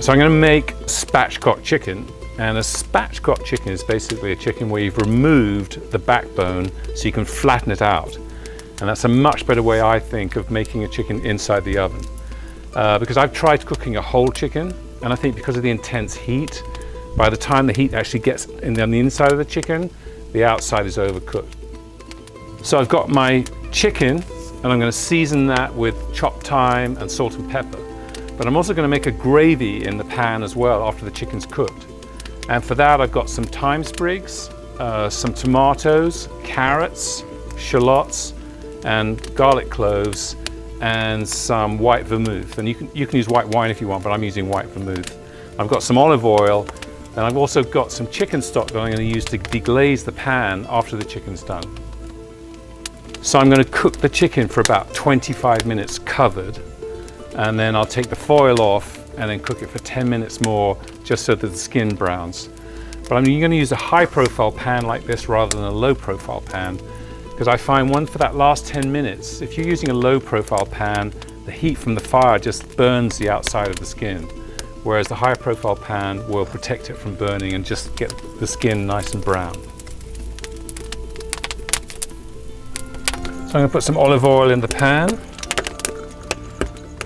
So I'm going to make spatchcocked chicken, and a spatchcocked chicken is basically a chicken where you've removed the backbone so you can flatten it out. And that's a much better way, I think, of making a chicken inside the oven. Because I've tried cooking a whole chicken, and I think because of the intense heat, by the time the heat actually gets on the inside of the chicken, the outside is overcooked. So I've got my chicken, and I'm going to season that with chopped thyme and salt and pepper. But I'm also going to make a gravy in the pan as well after the chicken's cooked. And for that I've got some thyme sprigs, some tomatoes, carrots, shallots, and garlic cloves, and some white vermouth. And you can use white wine if you want, but I'm using white vermouth. I've got some olive oil, and I've also got some chicken stock that I'm going to use to deglaze the pan after the chicken's done. So I'm going to cook the chicken for about 25 minutes covered, and then I'll take the foil off and then cook it for 10 minutes more just so that the skin browns. But I'm going to use a high profile pan like this rather than a low profile pan, because I find for that last 10 minutes, if you're using a low profile pan, the heat from the fire just burns the outside of the skin, whereas the high profile pan will protect it from burning and just get the skin nice and brown. So I'm going to put some olive oil in the pan.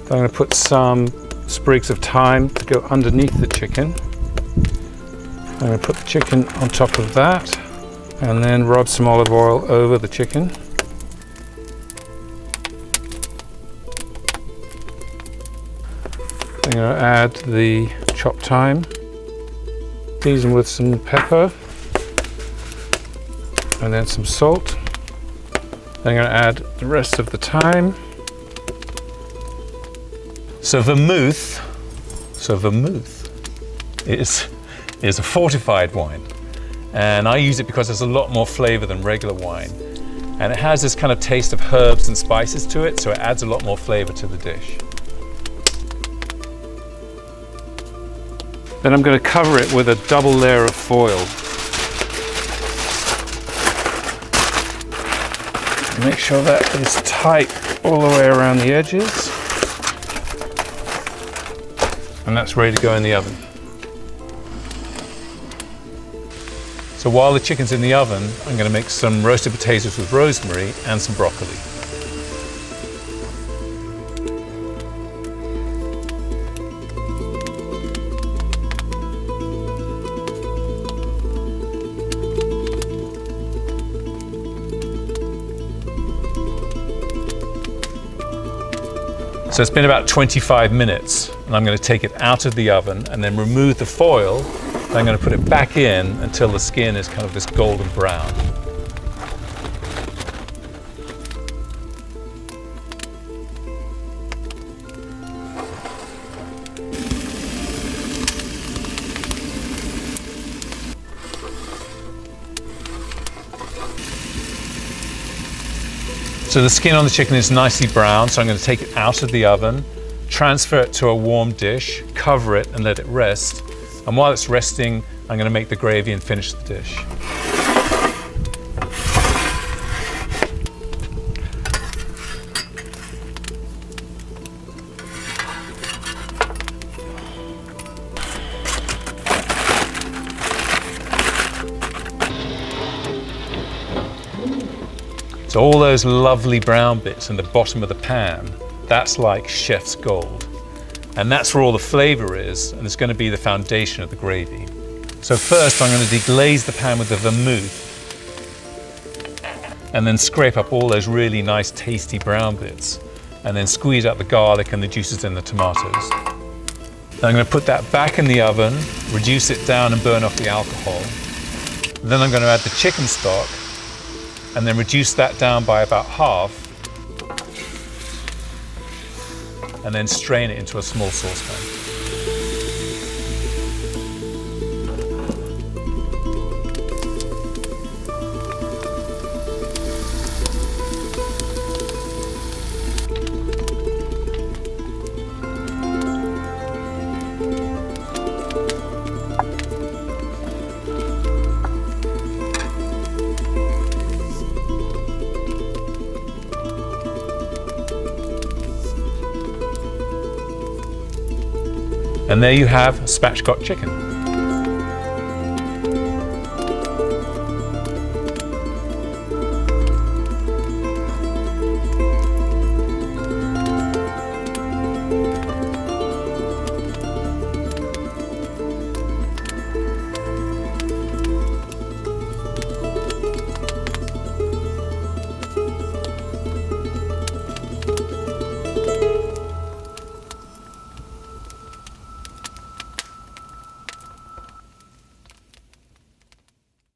I'm going to put some sprigs of thyme to go underneath the chicken. I'm going to put the chicken on top of that, and then rub some olive oil over the chicken. I'm going to add the chopped thyme, season with some pepper, and then some salt. I'm going to add the rest of the thyme. So vermouth is a fortified wine, and I use it because there's a lot more flavor than regular wine, and it has this kind of taste of herbs and spices to it, so it adds a lot more flavor to the dish. Then I'm going to cover it with a double layer of foil. Make sure that is tight all the way around the edges. And that's ready to go in the oven. So while the chicken's in the oven, I'm going to make some roasted potatoes with rosemary and some broccoli. So it's been about 25 minutes, and I'm going to take it out of the oven and then remove the foil, and I'm going to put it back in until the skin is kind of this golden brown. So the skin on the chicken is nicely brown, so I'm going to take it out of the oven, transfer it to a warm dish, cover it and let it rest. And while it's resting, I'm going to make the gravy and finish the dish. So all those lovely brown bits in the bottom of the pan, that's like chef's gold. And that's where all the flavor is, and it's going to be the foundation of the gravy. So first I'm going to deglaze the pan with the vermouth, and then scrape up all those really nice tasty brown bits, and then squeeze out the garlic and the juices in the tomatoes. Then I'm going to put that back in the oven, reduce it down and burn off the alcohol. Then I'm going to add the chicken stock, and then reduce that down by about half, and then strain it into a small saucepan. And there you have spatchcocked chicken.